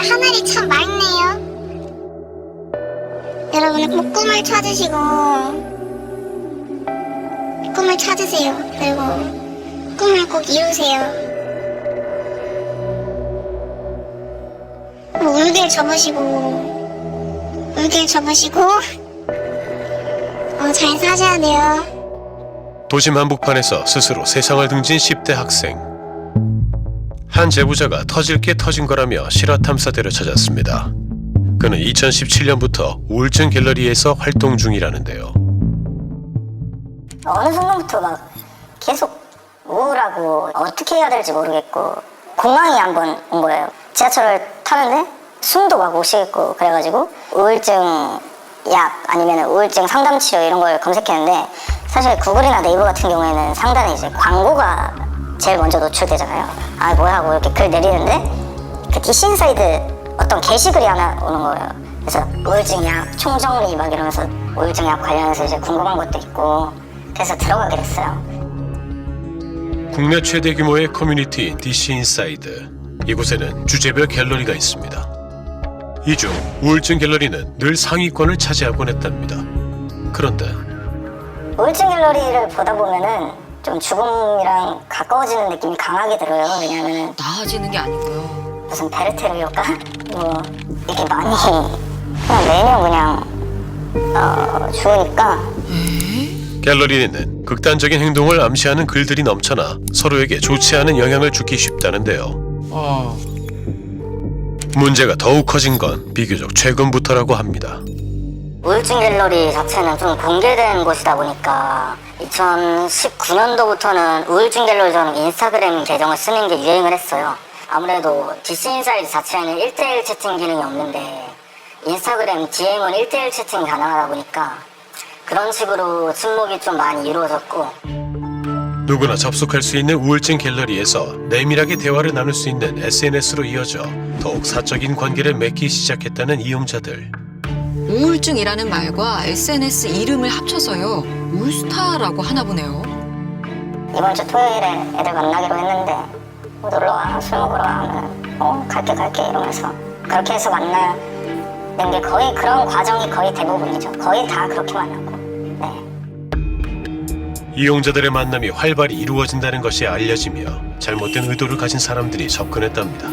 하늘이 참 맑네요. 여러분 꼭 꿈을 찾으세요. 그리고 꿈을 꼭 이루세요. 울길 접으시고 잘 사셔야 돼요. 도심 한복판에서 스스로 세상을 등진 10대 학생. 한 제보자가 터질 게 터진 거라며 실화 탐사대를 찾았습니다. 그는 2017년부터 우울증 갤러리에서 활동 중이라는데요. 어느 순간부터 막 계속 우울하고 어떻게 해야 될지 모르겠고 공황이 한번 온 거예요. 지하철을 타는데 숨도 막 못 쉬겠고 그래가지고 우울증 약 아니면 우울증 상담 치료 이런 걸 검색했는데 사실 구글이나 네이버 같은 경우에는 상단에 이제 광고가 제일 먼저 노출되잖아요. 아 뭐야 하고 이렇게 글 내리는데 그 디스인사이드 어떤 게시글이 하나 오는 거예요. 그래서 우울증 약 총정리 막 이러면서 우울증 약 관련해서 이제 궁금한 것도 있고 그래서 들어가게 됐어요. 국내 최대 규모의 커뮤니티인 디시인사이드. 이곳에는 주제별 갤러리가 있습니다. 이 중 우울증 갤러리는 늘 상위권을 차지하곤 했답니다. 그런데 우울증 갤러리를 보다 보면은 좀 죽음이랑 가까워지는 느낌이 강하게 들어요. 왜냐하면 나아지는 게 아니고요. 무슨 베르테르 효과? 뭐 이렇게 많이 그냥 매년 그냥 죽으니까. 갤러리에는 극단적인 행동을 암시하는 글들이 넘쳐나 서로에게 좋지 않은 영향을 주기 쉽다는데요. 문제가 더욱 커진 건 비교적 최근부터라고 합니다. 우울증 갤러리 자체는 좀 공개된 곳이다 보니까 2019년도부터는 우울증 갤러리라는 인스타그램 계정을 쓰는 게 유행을 했어요. 아무래도 디스인사이드 자체에는 1대1 채팅 기능이 없는데 인스타그램 DM은 1대1 채팅이 가능하다 보니까 그런 식으로 친목이 좀 많이 이루어졌고 누구나 접속할 수 있는 우울증 갤러리에서 내밀하게 대화를 나눌 수 있는 SNS로 이어져 더욱 사적인 관계를 맺기 시작했다는 이용자들. 우울증이라는 말과 SNS 이름을 합쳐서요. 울스타라고 하나 보네요. 이번 주 토요일에 애들 만나기로 했는데 놀러와 술 먹으러 와 하면 갈게 이러면서 그렇게 해서 만나는 게 거의 그런 과정이 거의 대부분이죠. 거의 다 그렇게 만나고. 네. 이용자들의 만남이 활발히 이루어진다는 것이 알려지며 잘못된 의도를 가진 사람들이 접근했답니다.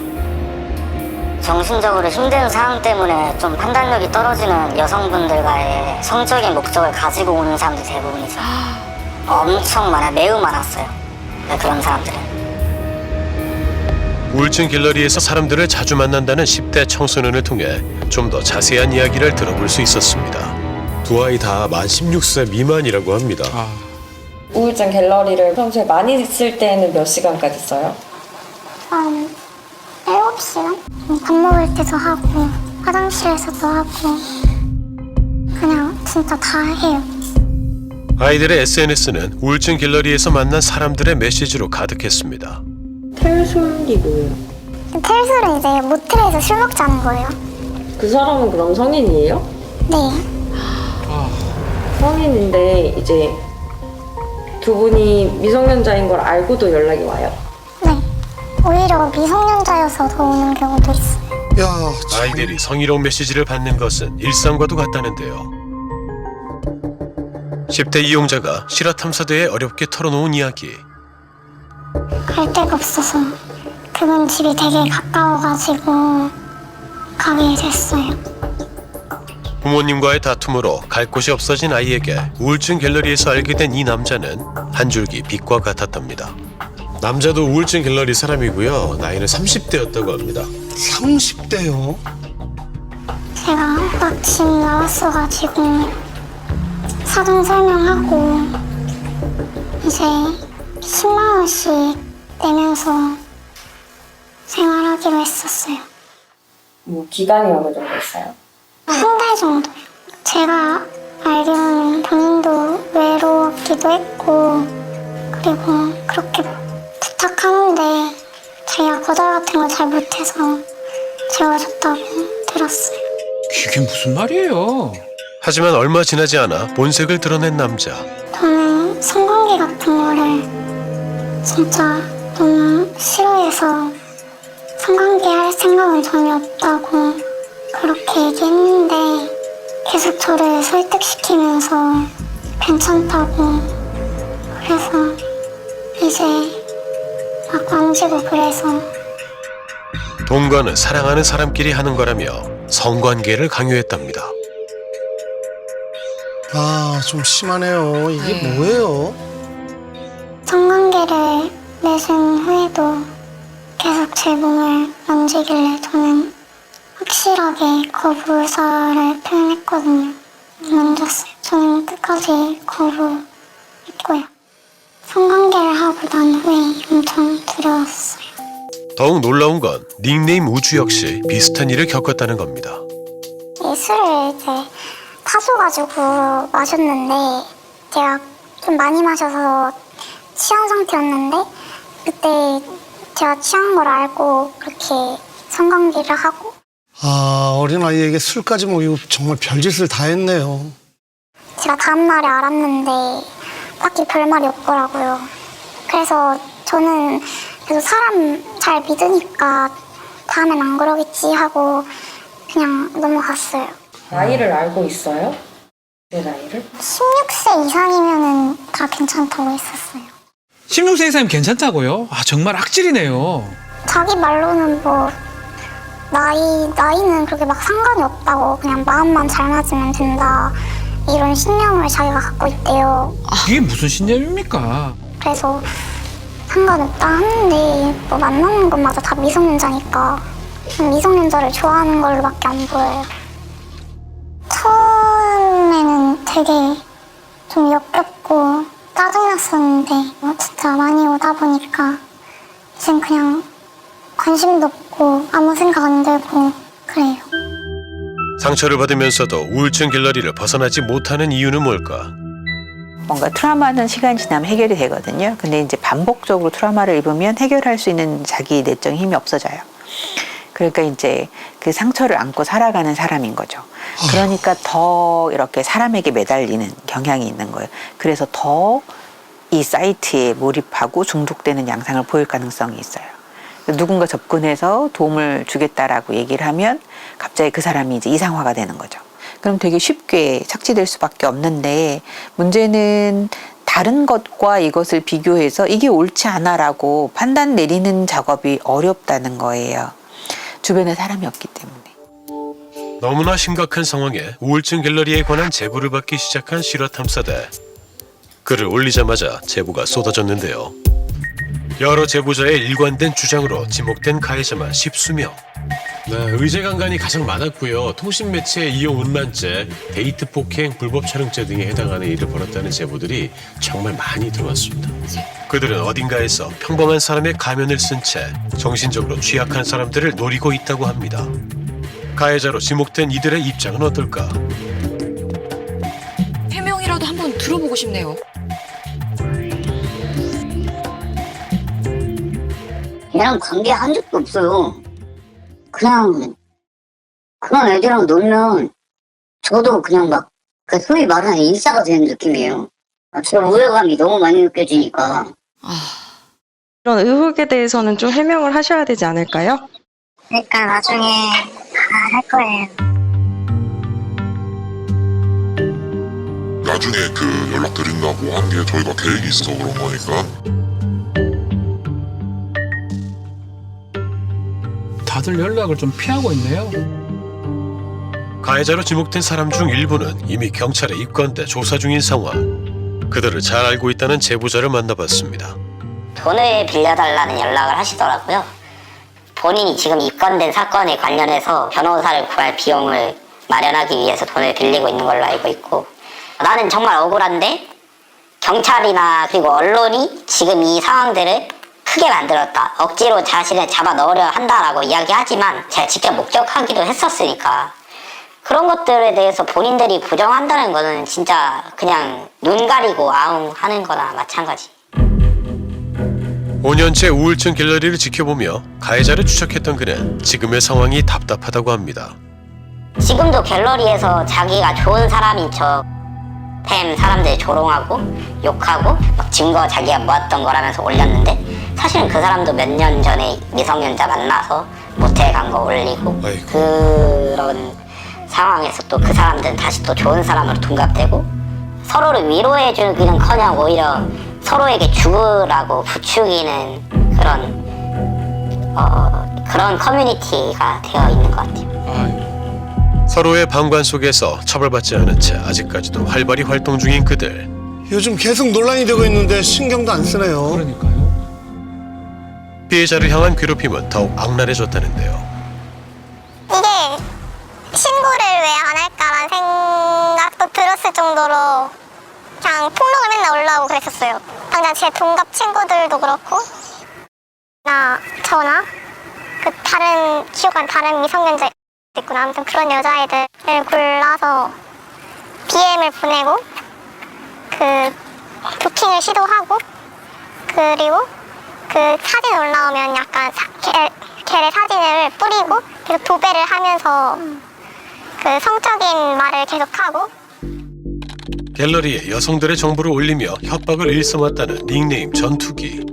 정신적으로 힘든 상황 때문에 좀 판단력이 떨어지는 여성분들과의 성적인 목적을 가지고 오는 사람들이 대부분이죠. 엄청 매우 많았어요. 그런 사람들은. 우울증 갤러리에서 사람들을 자주 만난다는 10대 청소년을 통해 좀 더 자세한 이야기를 들어볼 수 있었습니다. 두 아이 다 만 16세 미만이라고 합니다. 우울증 갤러리를 평소에 많이 쓸 때는 몇 시간까지 써요? 7시간? 밥 먹을 때도 하고 화장실에서도 하고 그냥 진짜 다 해요. 아이들의 SNS는 우울증 갤러리에서 만난 사람들의 메시지로 가득했습니다. 텔솔이 뭐예요? 텔술은 이제 모텔에서 술 먹자는 거예요. 그 사람은 그럼 성인이에요? 네. 성인인데 이제 두 분이 미성년자인 걸 알고도 연락이 와요? 네. 오히려 미성년자여서 더 오는 경우도 있어요. 아이들이 성희롱 메시지를 받는 것은 일상과도 같다는데요. 10대 이용자가 실화 탐사대에 어렵게 털어놓은 이야기. 갈 데가 없어서 그분 집이 되게 가까워가지고 가게 됐어요. 부모님과의 다툼으로 갈 곳이 없어진 아이에게 우울증 갤러리에서 알게 된 이 남자는 한 줄기 빛과 같았답니다. 남자도 우울증 갤러리 사람이고요. 나이는 30대였다고 합니다. 30대요? 제가 마침 나왔어가지고 사정 설명하고 이제 10만 원씩 내면서 생활하기로 했었어요. 뭐 기간이 어느 정도 있어요? 한 달 정도요. 제가 알기로는 본인도 외로웠기도 했고 그리고 그렇게 부탁하는데 자기가 거절 같은 걸 잘 못해서 재워줬다고 들었어요. 그게 무슨 말이에요? 하지만 얼마 지나지 않아 본색을 드러낸 남자. 저는 성관계 같은 거를 진짜 너무 싫어해서 성관계 할 생각은 전혀 없다고 그렇게 얘기했는데 계속 저를 설득시키면서 괜찮다고 그래서 이제 막 만지고 그래서 동거는 사랑하는 사람끼리 하는 거라며 성관계를 강요했답니다. 아, 좀 심하네요. 이게 뭐예요? 성관계를 맺은 후에도 계속 제 몸을 만지길래 저는 확실하게 거부 의사를 표현했거든요. 만졌어요. 저는 끝까지 거부했고요. 성관계를 하고 난 후에 엄청 두려웠어요. 더욱 놀라운 건 닉네임 우주 역시 비슷한 일을 겪었다는 겁니다. 이 술을 이제 타줘가지고 마셨는데 제가 좀 많이 마셔서 취한 상태였는데 그때 제가 취한 걸 알고 그렇게 성관계를 하고 아, 어린아이에게 술까지 먹이고 정말 별짓을 다 했네요. 제가 다음날에 알았는데 딱히 별말이 없더라고요. 그래서 저는 계속 사람 잘 믿으니까 다음엔 안 그러겠지 하고 그냥 넘어갔어요. 나이를 알고 있어요? 내 나이를? 16세 이상이면 다 괜찮다고 했었어요. 16세 이상이면 괜찮다고요? 아, 정말 악질이네요. 자기 말로는 뭐 나이는 그렇게 막 상관이 없다고 그냥 마음만 잘 맞으면 된다 이런 신념을 자기가 갖고 있대요. 그게 무슨 신념입니까? 그래서 상관없다 하는데 뭐 만나는 것마다 다 미성년자니까 미성년자를 좋아하는 걸로밖에 안 보여요. 처음에는 되게 좀 역겹고 짜증났었는데 진짜 많이 오다 보니까 이젠 그냥 관심도 없고 아무 생각 안 들고 그래요. 상처를 받으면서도 우울증 갤러리를 벗어나지 못하는 이유는 뭘까? 뭔가 트라우마는 시간이 지나면 해결이 되거든요. 근데 이제 반복적으로 트라우마를 입으면 해결할 수 있는 자기 내적 힘이 없어져요. 그러니까 이제 그 상처를 안고 살아가는 사람인 거죠. 그러니까 더 이렇게 사람에게 매달리는 경향이 있는 거예요. 그래서 더 이 사이트에 몰입하고 중독되는 양상을 보일 가능성이 있어요. 누군가 접근해서 도움을 주겠다라고 얘기를 하면 갑자기 그 사람이 이제 이상화가 되는 거죠. 그럼 되게 쉽게 착취될 수밖에 없는데 문제는 다른 것과 이것을 비교해서 이게 옳지 않아라고 판단 내리는 작업이 어렵다는 거예요. 주변에 사람이 없기 때문에. 너무나 심각한 상황에 우울증 갤러리에 관한 제보를 받기 시작한 실화탐사대. 글을 올리자마자 제보가 쏟아졌는데요. 여러 제보자의 일관된 주장으로 지목된 가해자만 10수명. 네, 의제강간이 가장 많았고요. 통신매체 이용 운란죄, 데이트 폭행, 불법 촬영죄 등에 해당하는 일을 벌였다는 제보들이 정말 많이 들어왔습니다. 그들은 어딘가에서 평범한 사람의 가면을 쓴 채 정신적으로 취약한 사람들을 노리고 있다고 합니다. 가해자로 지목된 이들의 입장은 어떨까? 해명이라도 한번 들어보고 싶네요. 얘랑 관계한 적도 없어요. 그냥 애들이랑 놀면 저도 그냥 막 그 소위 말하는 인싸가 되는 느낌이에요. 저 우월감이 너무 많이 느껴지니까. 이런 의혹에 대해서는 좀 해명을 하셔야 되지 않을까요? 그러니까 나중에 다 할 거예요. 나중에 그 연락드린다고 한 게 저희가 계획이 있어서 그런 거니까. 다들 연락을 좀 피하고 있네요. 가해자로 지목된 사람 중 일부는 이미 경찰에 입건돼 조사 중인 상황. 그들을 잘 알고 있다는 제보자를 만나봤습니다. 돈을 빌려달라는 연락을 하시더라고요. 본인이 지금 입건된 사건에 관련해서 변호사를 구할 비용을 마련하기 위해서 돈을 빌리고 있는 걸로 알고 있고, 나는 정말 억울한데 경찰이나 그리고 언론이 지금 이 상황들을 크게 만들었다, 억지로 자신을 잡아 넣으려 한다라고 이야기하지만 제가 직접 목격하기도 했었으니까 그런 것들에 대해서 본인들이 부정한다는 거는 진짜 그냥 눈 가리고 아웅하는 거나 마찬가지. 5년째 우울증 갤러리를 지켜보며 가해자를 추적했던 그는 지금의 상황이 답답하다고 합니다. 지금도 갤러리에서 자기가 좋은 사람인 척 팸 사람들이 조롱하고 욕하고 막 증거 자기가 모았던 거라면서 올렸는데 사실은 그 사람도 몇 년 전에 미성년자 만나서 모텔 간 거 올리고 아이고. 그런 상황에서 또 그 사람들은 다시 또 좋은 사람으로 둔갑되고 서로를 위로해주기는커녕 오히려 서로에게 죽으라고 부추기는 그런 커뮤니티가 되어 있는 것 같아요. 서로의 방관 속에서 처벌받지 않은 채 아직까지도 활발히 활동 중인 그들. 요즘 계속 논란이 되고 있는데 신경도 안 쓰네요. 그러니까요. 피해자를 향한 괴롭힘은 더욱 악랄해졌다는데요. 이게 신고를 왜 안 할까라는 생각도 들었을 정도로 그냥 폭로가 맨날 올라오고 그랬었어요. 당장 제 동갑 친구들도 그렇고 저나 그 다른 기억한 다른 미성년자 있구나. 아무튼 그런 여자애들을 골라서 DM을 보내고 그 도킹을 시도하고 그리고 그 사진 올라오면 약간 걔의 사진을 뿌리고 계속 도배를 하면서 그 성적인 말을 계속하고 갤러리에 여성들의 정보를 올리며 협박을 일삼았다는 닉네임 전투기.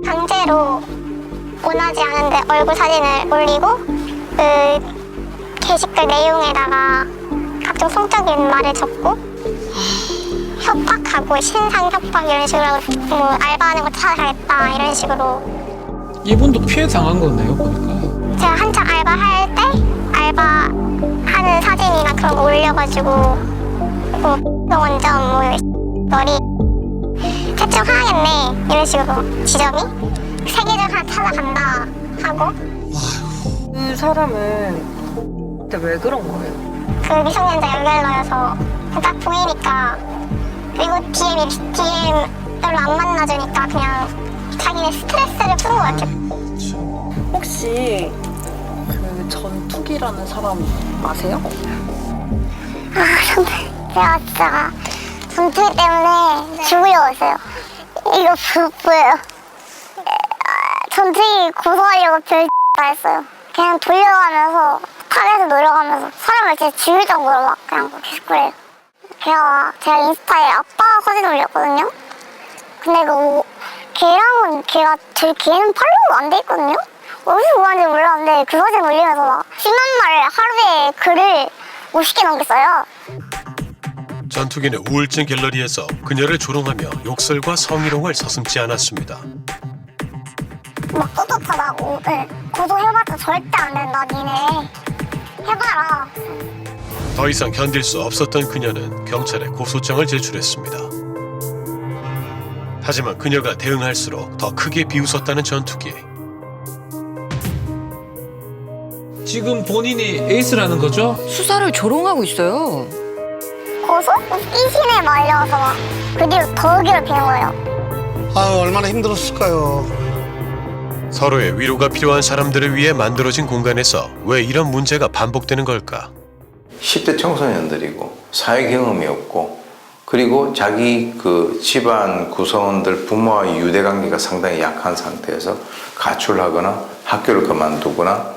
강제로 원하지 않은데 얼굴 사진을 올리고 그 게시글 내용에다가 각종 성적인 말을 적고 협박하고 신상 협박 이런 식으로 뭐 알바하는 거 찾아가겠다 이런 식으로. 이분도 피해 당한 거네요, 보니까. 제가 한창 알바할 때 알바하는 사진이나 그런 거 올려가지고 뭐 원점 뭐 머리 대충 하겠네 이런 식으로 지점이 세계적 하나 찾아간다 하고. 그 사람은 그때 왜 그런 거예요? 그 미성년자 연결러여서 딱 보이니까 그리고 DM 별로 안 만나주니까 그냥 자기네 스트레스를 푸는 것 같아요. 혹시 그 전투기라는 사람 아세요? 제가 진짜 전투기 때문에 죽으려고 했어요. 이거 보여요. 전투기 고소하려고 별 다 했어요. 그냥 돌려가면서 탑에서 노려가면서 사람을 진짜 죽일 정도로 막 그냥 계속 그래요. 제가 인스타에 아빠 사진 올렸거든요. 근데 걔가 걔는 팔로우가 안 돼 있거든요. 어디서 구하는지 몰랐는데 그 사진 올리면서 막 10만 말 하루에 글을 50개 넘겼어요. 전투기는 우울증 갤러리에서 그녀를 조롱하며 욕설과 성희롱을 서슴지 않았습니다. 막 떳떳하다고. 네. 고소해봤자 절대 안 된다 니네. 해봐라. 더 이상 견딜 수 없었던 그녀는 경찰에 고소장을 제출했습니다. 하지만 그녀가 대응할수록 더 크게 비웃었다는 전투기. 지금 본인이 에이스라는 거죠? 수사를 조롱하고 있어요. 고소? 웃기심에 말려서 막 그 뒤로 더 괴롭히는 거예요. 아유, 얼마나 힘들었을까요. 서로의 위로가 필요한 사람들을 위해 만들어진 공간에서 왜 이런 문제가 반복되는 걸까? 10대 청소년들이고 사회 경험이 없고 그리고 자기 그 집안 구성원들 부모와의 유대관계가 상당히 약한 상태에서 가출하거나 학교를 그만두거나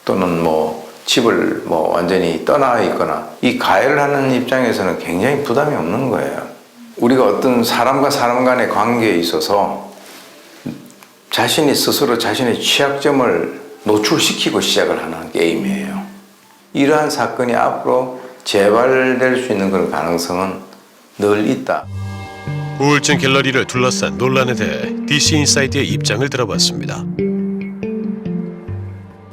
또는 뭐 집을 뭐 완전히 떠나 있거나 이 가해를 하는 입장에서는 굉장히 부담이 없는 거예요. 우리가 어떤 사람과 사람 간의 관계에 있어서 자신이 스스로 자신의 취약점을 노출시키고 시작을 하는 게임이에요. 이러한 사건이 앞으로 재발될 수 있는 그런 가능성은 늘 있다. 우울증 갤러리를 둘러싼 논란에 대해 DC 인사이드의 입장을 들어봤습니다.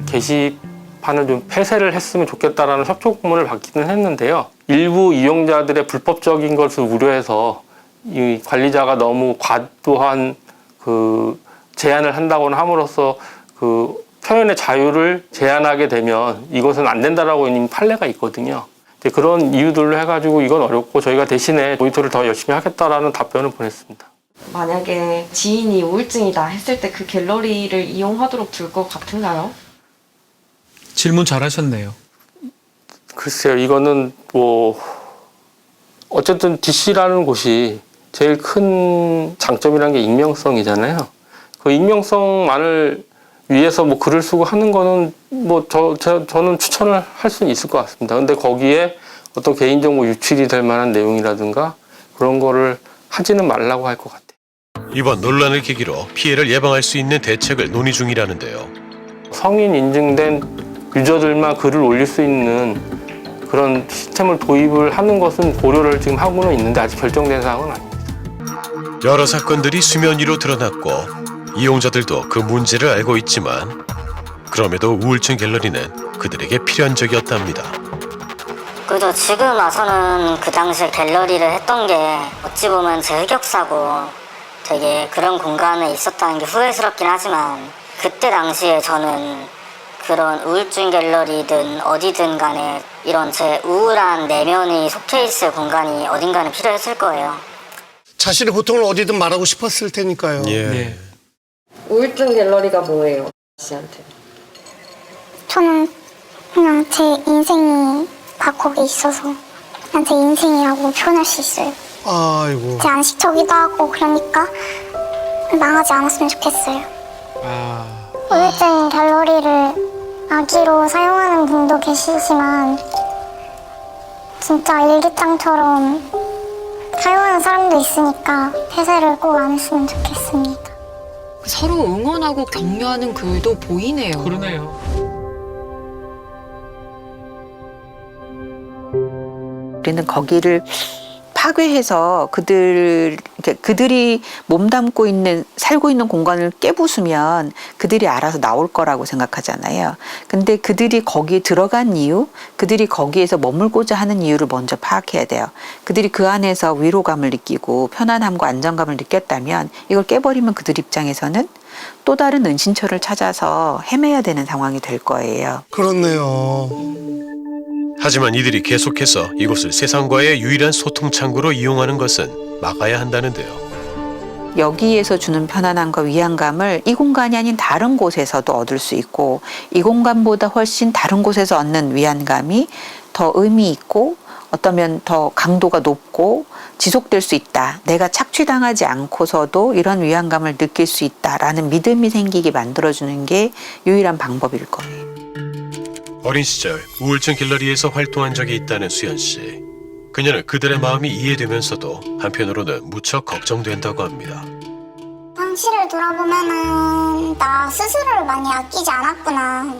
게시판을 좀 폐쇄를 했으면 좋겠다라는 협조문을 받기는 했는데요. 일부 이용자들의 불법적인 것을 우려해서 이 관리자가 너무 과도한 그 제한을 한다고는 함으로써 그 표현의 자유를 제한하게 되면 이것은 안 된다라고 이미 판례가 있거든요. 그런 이유들로 해가지고 이건 어렵고 저희가 대신에 모니터를 더 열심히 하겠다라는 답변을 보냈습니다. 만약에 지인이 우울증이다 했을 때 그 갤러리를 이용하도록 둘 것 같은가요? 질문 잘하셨네요. 글쎄요, 이거는 뭐 어쨌든 DC라는 곳이 제일 큰 장점이라는 게 익명성이잖아요. 그 익명성만을 위해서 뭐 글을 쓰고 하는 거는 뭐 저는 추천을 할 수는 있을 것 같습니다. 근데 거기에 어떤 개인정보 유출이 될 만한 내용이라든가 그런 거를 하지는 말라고 할 것 같아요. 이번 논란을 계기로 피해를 예방할 수 있는 대책을 논의 중이라는데요. 성인 인증된 유저들만 글을 올릴 수 있는 그런 시스템을 도입을 하는 것은 고려를 지금 하고는 있는데 아직 결정된 사항은 아닙니다. 여러 사건들이 수면 위로 드러났고 이용자들도 그 문제를 알고 있지만 그럼에도 우울증 갤러리는 그들에게 필연적이었답니다. 그래도 지금 와서는 그 당시에 갤러리를 했던 게 어찌 보면 제 흑역사고 되게 그런 공간에 있었다는 게 후회스럽긴 하지만 그때 당시에 저는 그런 우울증 갤러리든 어디든 간에 이런 제 우울한 내면이 속해 있을 공간이 어딘가는 필요했을 거예요. 자신의 고통을 어디든 말하고 싶었을 테니까요. 예. 우울증 갤러리가 뭐예요? 씨한테. 저는 그냥 제 인생이 다 거기 있어서 그냥 제 인생이라고 표현할 수 있어요. 아이고. 제 안식처기도 하고 그러니까 망하지 않았으면 좋겠어요. 우울증 갤러리를 악의로 사용하는 분도 계시지만 진짜 일기장처럼 사용하는 사람도 있으니까 폐쇄를 꼭 안 했으면 좋겠습니다. 서로 응원하고 격려하는 글도 보이네요. 그러네요. 우리는 거기를 파괴해서 그들이 몸담고 있는 살고 있는 공간을 깨부수면 그들이 알아서 나올 거라고 생각하잖아요. 근데 그들이 거기에 들어간 이유, 그들이 거기에서 머물고자 하는 이유를 먼저 파악해야 돼요. 그들이 그 안에서 위로감을 느끼고 편안함과 안정감을 느꼈다면 이걸 깨버리면 그들 입장에서는 또 다른 은신처를 찾아서 헤매야 되는 상황이 될 거예요. 그렇네요. 하지만 이들이 계속해서 이곳을 세상과의 유일한 소통 창구로 이용하는 것은 막아야 한다는데요. 여기에서 주는 편안함과 위안감을 이 공간이 아닌 다른 곳에서도 얻을 수 있고 이 공간보다 훨씬 다른 곳에서 얻는 위안감이 더 의미 있고 어쩌면 더 강도가 높고 지속될 수 있다. 내가 착취당하지 않고서도 이런 위안감을 느낄 수 있다라는 믿음이 생기게 만들어주는 게 유일한 방법일 거예요. 어린 시절 우울증 갤러리에서 활동한 적이 있다는 수연 씨. 그녀는 그들의 마음이 이해되면서도 한편으로는 무척 걱정된다고 합니다. 당시를 돌아보면은 나 스스로를 많이 아끼지 않았구나.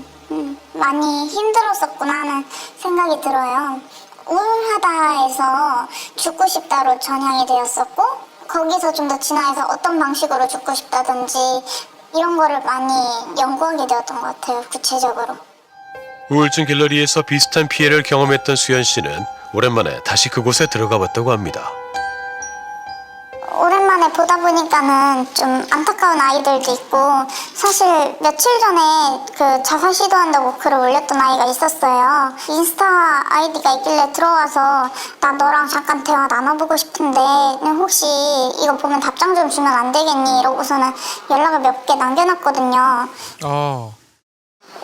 많이 힘들었었구나 하는 생각이 들어요. 우울하다 해서 죽고 싶다로 전향이 되었었고 거기서 좀 더 진화해서 어떤 방식으로 죽고 싶다든지 이런 거를 많이 연구하게 되었던 것 같아요. 구체적으로. 우울증 갤러리에서 비슷한 피해를 경험했던 수연 씨는 오랜만에 다시 그곳에 들어가 봤다고 합니다. 오랜만에 보다 보니까는 좀 안타까운 아이들도 있고 사실 며칠 전에 그 자살 시도한다고 글을 올렸던 아이가 있었어요. 인스타 아이디가 있길래 들어와서 나 너랑 잠깐 대화 나눠보고 싶은데 혹시 이거 보면 답장 좀 주면 안 되겠니? 이러고서는 연락을 몇 개 남겨놨거든요.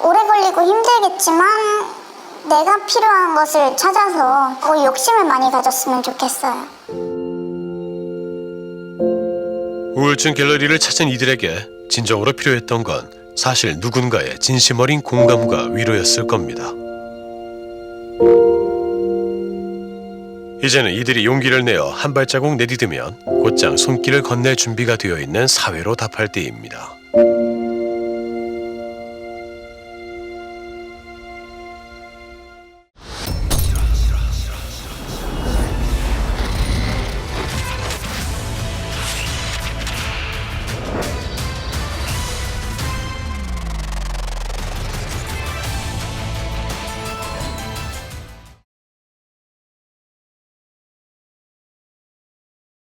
오래 걸리고 힘들겠지만 내가 필요한 것을 찾아서 욕심을 많이 가졌으면 좋겠어요. 우울증 갤러리를 찾은 이들에게 진정으로 필요했던 건 사실 누군가의 진심 어린 공감과 위로였을 겁니다. 이제는 이들이 용기를 내어 한 발자국 내디디면 곧장 손길을 건넬 준비가 되어 있는 사회로 답할 때입니다.